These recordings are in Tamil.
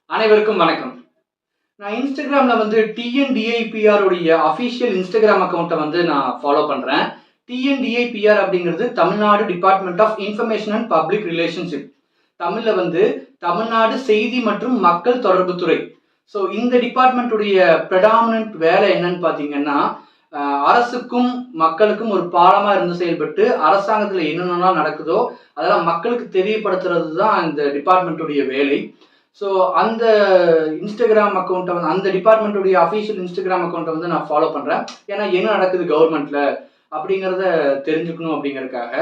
அனைவருக்கும் வணக்கம். நான் இன்ஸ்டாகிராம்ல வந்து டிஎன்டிஐபிஆர் உடைய அஃபிஷியல் இன்ஸ்டாகிராம் அக்கவுண்ட்டை வந்து நான் ஃபாலோ பண்றேன். டிஎன்டிஐபிஆர் அப்படிங்கிறது Tamil Nadu department of information and public relationship. தமிழ்ல வந்து தமிழ்நாடு செய்தி மற்றும் மக்கள் தொடர்பு துறை. ஸோ இந்த டிபார்ட்மெண்ட் உடைய ப்ரெடாமினன்ட் வேலை என்னன்னு பார்த்தீங்கன்னா, அரசுக்கும் மக்களுக்கும் ஒரு பாலமா இருந்து செயல்பட்டு அரசாங்கத்துல என்னென்னலாம் நடக்குதோ அதெல்லாம் மக்களுக்கு தெரியப்படுத்துறது தான் இந்த டிபார்ட்மெண்ட்டுடைய வேலை. ஸோ அந்த இன்ஸ்டாகிராம் அக்கௌண்ட்டை வந்து அந்த டிபார்ட்மெண்ட்டுடைய அஃபிஷியல் இன்ஸ்டாகிராம் அக்கௌண்ட்டை வந்து நான் ஃபாலோ பண்ணுறேன். ஏன்னா என்ன நடக்குது கவர்மெண்ட்டில் அப்படிங்கிறத தெரிஞ்சுக்கணும் அப்படிங்கிறதுக்காக.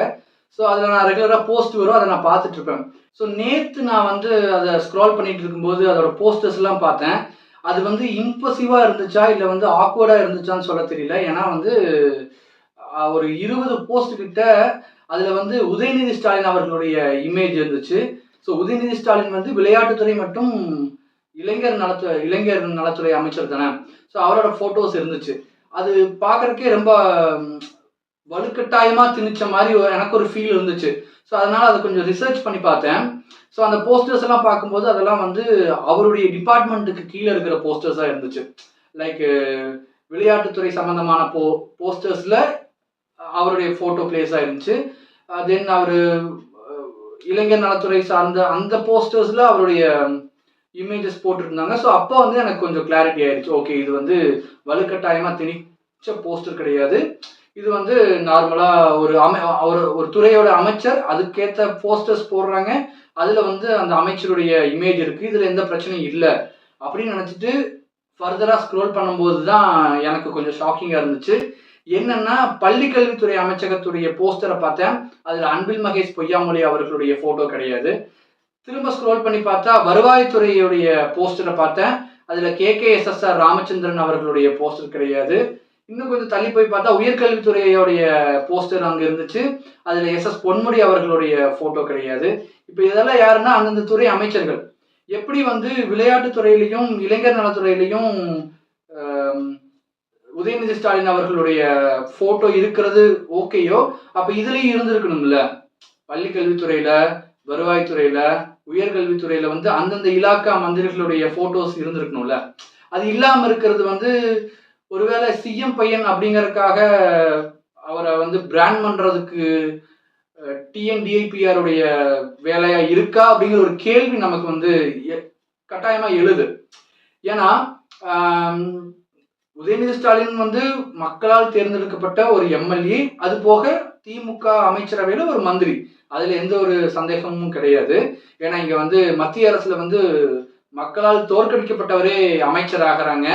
ஸோ அதில் நான் ரெகுலராக போஸ்ட் வரும், அதை நான் பார்த்துட்டு இருப்பேன். ஸோ நேற்று நான் வந்து அதை ஸ்க்ரால் பண்ணிட்டு இருக்கும்போது அதோட போஸ்டர்ஸ்லாம் பார்த்தேன். அது வந்து இம்பசிவாக இருந்துச்சா இல்லை வந்து ஆக்வர்டாக இருந்துச்சான்னு சொல்ல தெரியல. ஏன்னா வந்து ஒரு 20 போஸ்ட் கிட்ட அதில் வந்து உதயநிதி ஸ்டாலின் அவர்களுடைய இமேஜ் இருந்துச்சு. ஸோ உதயநிதி ஸ்டாலின் வந்து விளையாட்டுத்துறை மற்றும் இளைஞர் நலத்துறை அமைச்சர் தானே. ஸோ அவரோட ஃபோட்டோஸ் இருந்துச்சு. அது பார்க்கறக்கே ரொம்ப வலுக்கட்டாயமாக திணிச்ச மாதிரி எனக்கு ஒரு ஃபீல் இருந்துச்சு. ஸோ அதனால் அதை கொஞ்சம் ரிசர்ச் பண்ணி பார்த்தேன். ஸோ அந்த போஸ்டர்ஸ் எல்லாம் பார்க்கும்போது அதெல்லாம் வந்து அவருடைய டிபார்ட்மெண்ட்டுக்கு கீழே இருக்கிற போஸ்டர்ஸாக இருந்துச்சு. லைக் விளையாட்டுத்துறை சம்மந்தமான போஸ்டர்ஸில் அவருடைய ஃபோட்டோ பிளேஸாக இருந்துச்சு. தென் அவர் இளைஞர் நலத்துறை சார்ந்த அந்த போஸ்டர்ஸில் அவருடைய இமேஜஸ் போட்டுருந்தாங்க. ஸோ அப்போ வந்து எனக்கு கொஞ்சம் கிளாரிட்டி ஆயிடுச்சு. ஓகே, இது வந்து வலுக்கட்டாயமாக திணிச்ச போஸ்டர் கிடையாது. இது வந்து நார்மலாக ஒரு துறையோட அமைச்சர் அதுக்கேற்ற போஸ்டர்ஸ் போடுறாங்க. அதில் வந்து அந்த அமைச்சருடைய இமேஜ் இருக்குது, இதில் எந்த பிரச்சனையும் இல்லை அப்படின்னு நினச்சிட்டு ஃபர்தராக ஸ்க்ரோல் பண்ணும்போது தான் எனக்கு கொஞ்சம் ஷாக்கிங்காக இருந்துச்சு. என்னன்னா, பள்ளிக்கல்வித்துறை அமைச்சகத்துடைய போஸ்டரை பார்த்தேன். அதில் அன்பில் மகேஷ் பொய்யாமொழி அவர்களுடைய ஃபோட்டோ கிடையாது. திரும்ப ஸ்க்ரோல் பண்ணி பார்த்தா வருவாய்த்துறையுடைய போஸ்டரை பார்த்தேன். அதில் KKSSR ராமச்சந்திரன் அவர்களுடைய போஸ்டர் கிடையாது. இன்னும் கொஞ்சம் தள்ளி போய் பார்த்தா உயர்கல்வித்துறையுடைய போஸ்டர் அங்கே இருந்துச்சு. அதில் SS பொன்முடி அவர்களுடைய ஃபோட்டோ கிடையாது. இப்போ இதெல்லாம் யாருன்னா அந்தந்த துறை அமைச்சர்கள். எப்படி வந்து விளையாட்டுத்துறையிலையும் இளைஞர் நலத்துறையிலையும் உதயநிதி ஸ்டாலின் அவர்களுடைய போட்டோ இருக்கிறது ஓகேயோ, அப்ப இதுலயும் இருந்திருக்கணும்ல. பள்ளி கல்வித்துறையில, வருவாய்த்துறையில, உயர்கல்வித்துறையில வந்து அந்தந்த இலாக்கா மந்திரிகளுடைய போட்டோஸ் இருந்திருக்கணும்ல. அது இல்லாம இருக்கிறது வந்து ஒருவேளை சிஎம் பையன் அப்படிங்கறதுக்காக அவரை வந்து பிராண்ட் பண்றதுக்கு டிஎன்டிஐபிஆர் உடைய வேலையா இருக்கா அப்படிங்கிற ஒரு கேள்வி நமக்கு வந்து கட்டாயமா எழுது. ஏன்னா உதயநிதி ஸ்டாலின் வந்து மக்களால் தேர்ந்தெடுக்கப்பட்ட ஒரு எம்எல்ஏ, அது போக திமுக அமைச்சரவையில ஒரு மந்திரி. அதுல எந்த ஒரு சந்தேகமும் கிடையாது. ஏன்னா இங்க வந்து மத்திய அரசுல வந்து மக்களால் தோற்கடிக்கப்பட்டவரே அமைச்சர் ஆகிறாங்க.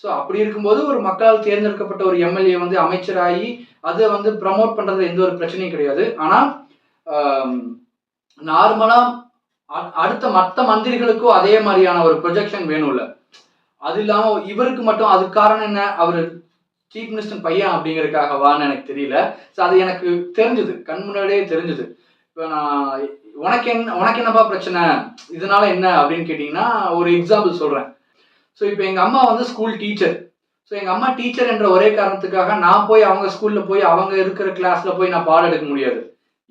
ஸோ அப்படி இருக்கும்போது ஒரு மக்களால் தேர்ந்தெடுக்கப்பட்ட ஒரு எம்எல்ஏ வந்து அமைச்சராகி அதை வந்து ப்ரமோட் பண்றது எந்த ஒரு பிரச்சனையும் கிடையாது. ஆனா நார்மலா அடுத்த மற்ற மந்திரிகளுக்கும் அதே மாதிரியான ஒரு ப்ரொஜெக்ஷன் வேணும்ல. அது இல்லாம இவருக்கு மட்டும் அதுக்கு காரணம் என்ன, அவரு சீஃப் மினிஸ்டர் பையன் அப்படிங்கறதுக்காகவான்னு எனக்கு தெரியல. ஸோ அது எனக்கு தெரிஞ்சது, கண் முன்னாடியே தெரிஞ்சது. இப்போ நான் உனக்கு என்னப்பா பிரச்சனை, இதனால என்ன அப்படின்னு கேட்டீங்கன்னா ஒரு எக்ஸாம்பிள் சொல்றேன். ஸோ இப்போ எங்க அம்மா வந்து ஸ்கூல் டீச்சர். ஸோ எங்க அம்மா டீச்சர் என்ற ஒரே காரணத்துக்காக நான் போய் அவங்க ஸ்கூல்ல போய் அவங்க இருக்கிற கிளாஸ்ல போய் நான் பாடம் எடுக்க முடியாது.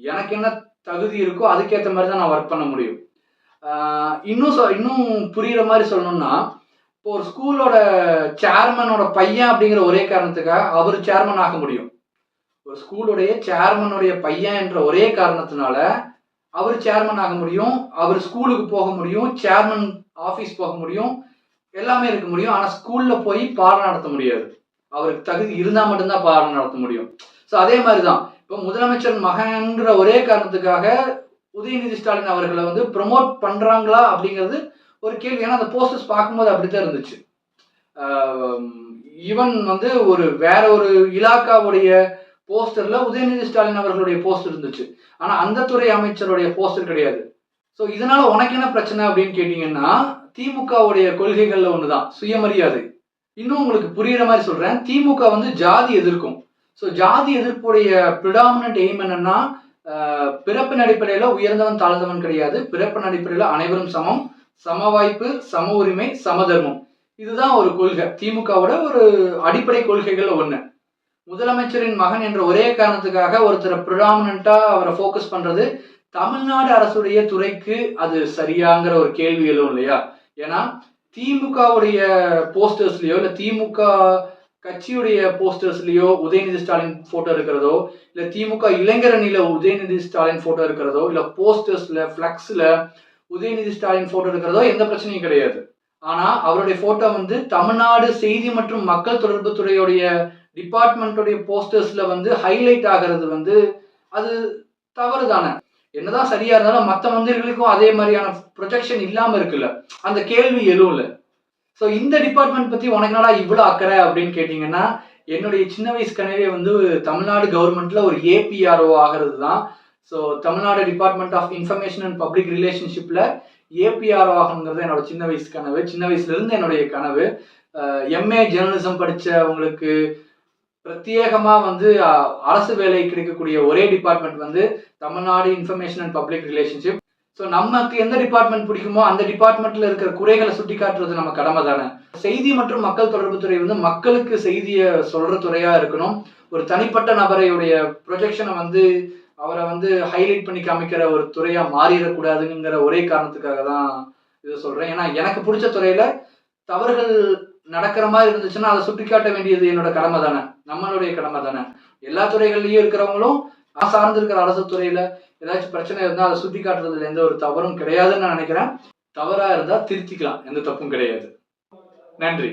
எனக்கு என்ன தகுதி இருக்கோ அதுக்கேற்ற மாதிரி தான் நான் ஒர்க் பண்ண முடியும். இன்னும் புரியுற மாதிரி சொல்லணும்னா, இப்போ ஒரு ஸ்கூலோட சேர்மனோட பையன் அப்படிங்கிற ஒரே காரணத்துக்காக அவர் சேர்மன் ஆக முடியும். ஒரு ஸ்கூலுடைய சேர்மனுடைய பையன் என்ற ஒரே காரணத்தினால அவர் சேர்மன் ஆக முடியும், அவர் ஸ்கூலுக்கு போக முடியும், சேர்மன் ஆஃபீஸ் போக முடியும், எல்லாமே இருக்க முடியும். ஆனால் ஸ்கூல்ல போய் பாடம் நடத்த முடியாது. அவருக்கு தகுதி இருந்தால் மட்டும்தான் பாடம் நடத்த முடியும். ஸோ அதே மாதிரி தான் இப்போ முதலமைச்சர் மகன்கிற ஒரே காரணத்துக்காக உதயநிதி ஸ்டாலின் அவர்களை வந்து ப்ரொமோட் பண்றாங்களா அப்படிங்கிறது ஒரு கேள்வி. ஏன்னா அந்த போஸ்டர்ஸ் பார்க்கும்போது அப்படித்தான் இருந்துச்சு. ஈவன் வந்து வேற ஒரு இலாக்காவுடைய போஸ்டர்ல உதயநிதி ஸ்டாலின் அவர்களுடைய போஸ்டர் இருந்துச்சு. ஆனா அந்த துறை அமைச்சருடைய போஸ்டர் கிடையாது. ஸோ இதனால உனக்கு என்ன பிரச்சனை அப்படின்னு கேட்டீங்கன்னா, திமுகவுடைய கொள்கைகள்ல ஒண்ணுதான் சுயமரியாதை. இன்னும் உங்களுக்கு புரியுற மாதிரி சொல்றேன். திமுக வந்து ஜாதி எதிர்க்கும். ஸோ ஜாதி எதிர்ப்புடைய ப்ரிடாமினன்ட் எய்ம் என்னன்னா, பிறப்பின் அடிப்படையில உயர்ந்தவன் தாழ்ந்தவன் கிடையாது. பிறப்பின் அடிப்படையில அனைவரும் சமம், சம வாய்ப்பு, சம உரிமை, சமதர்மம். இதுதான் ஒரு கொள்கை. திமுகவோட ஒரு அடிப்படை கொள்கைகள் ஒண்ணு. முதலமைச்சரின் மகன் என்ற ஒரே காரணத்துக்காக ஒருத்தரை ப்ரிடாமினண்டா அவரை ஃபோக்கஸ் பண்றது தமிழ்நாடு அரசுடைய துறைக்கு அது சரியாங்கிற ஒரு கேள்வி எழும் இல்லையா? ஏன்னா திமுகவுடைய போஸ்டர்ஸ்லயோ இல்ல திமுக கட்சியுடைய போஸ்டர்ஸ்லயோ உதயநிதி ஸ்டாலின் போட்டோ இருக்கிறதோ, இல்ல திமுக இளைஞர் அணியில உதயநிதி ஸ்டாலின் போட்டோ இருக்கிறதோ, இல்ல போஸ்டர்ஸ்ல பிளக்ஸ்ல உதயநிதி ஸ்டாலின் போட்டோ இருக்கிறதோ எந்த பிரச்சனையும் கிடையாது. ஆனா அவருடைய போட்டோ வந்து தமிழ்நாடு செய்தி மற்றும் மக்கள் தொடர்பு துறையுடைய டிபார்ட்மெண்ட்டுடைய போஸ்டர்ஸ்ல வந்து ஹைலைட் ஆகிறது வந்து அது தவறு தானே. என்னதான் சரியா இருந்தாலும் மற்ற மந்திரிகளுக்கும் அதே மாதிரியான ப்ரொஜெக்ஷன் இல்லாம இருக்குல்ல, அந்த கேள்வி எழும்ல. ஸோ இந்த டிபார்ட்மெண்ட் பத்தி உனக்கு என்னடா இவ்வளோ அக்கறை அப்படின்னு கேட்டீங்கன்னா, என்னுடைய சின்ன வயசு கனவே வந்து தமிழ்நாடு கவர்மெண்ட்ல ஒரு ஏபிஆர்ஓ ஆகிறது தான். So Tamil Nadu department of information and public ரிலேஷன்ஷிப்ல ஏபிஆர்ஓ ஆகணுங்கிறது என்னோட சின்ன வயசு கனவு. சின்ன வயசுல இருந்து என்னுடைய கனவு. எம்ஏ ஜேர்னலிசம் படிச்சவங்களுக்கு பிரத்யேகமா வந்து அரசு வேலை கிடைக்கக்கூடிய ஒரே டிபார்ட்மெண்ட் வந்து Tamil Nadu information and public relationship. So நமக்கு எந்த டிபார்ட்மெண்ட் பிடிக்குமோ அந்த டிபார்ட்மெண்ட்ல இருக்கிற குறைகளை சுட்டி காட்டுறது நம்ம கடமை தானே. செய்தி மற்றும் மக்கள் தொடர்பு துறை வந்து மக்களுக்கு செய்தியை சொல்ற துறையா இருக்கணும். ஒரு தனிப்பட்ட நபரையுடைய ப்ரொஜெக்ஷனை வந்து அவரை வந்து ஹைலைட் பண்ணி காமிக்கிற ஒரு துறையா மாறிடக்கூடாதுங்கிற ஒரே காரணத்துக்காக தான் இதை சொல்றேன். ஏன்னா எனக்கு பிடிச்ச துறையில தவறுகள் நடக்கிற மாதிரி இருந்துச்சுன்னா அதை சுட்டி காட்ட வேண்டியது என்னோட கடமை தானே, நம்மளுடைய கடமை தானே. எல்லா துறைகள்லயும் இருக்கிறவங்களும் சார்ந்து இருக்கிற அரசு துறையில ஏதாச்சும் பிரச்சனை இருந்தா அதை சுட்டி காட்டுறதுல எந்த ஒரு தவறும் கிடையாதுன்னு நான் நினைக்கிறேன். தவறா இருந்தா திருத்திக்கலாம், எந்த தப்பும் கிடையாது. நன்றி.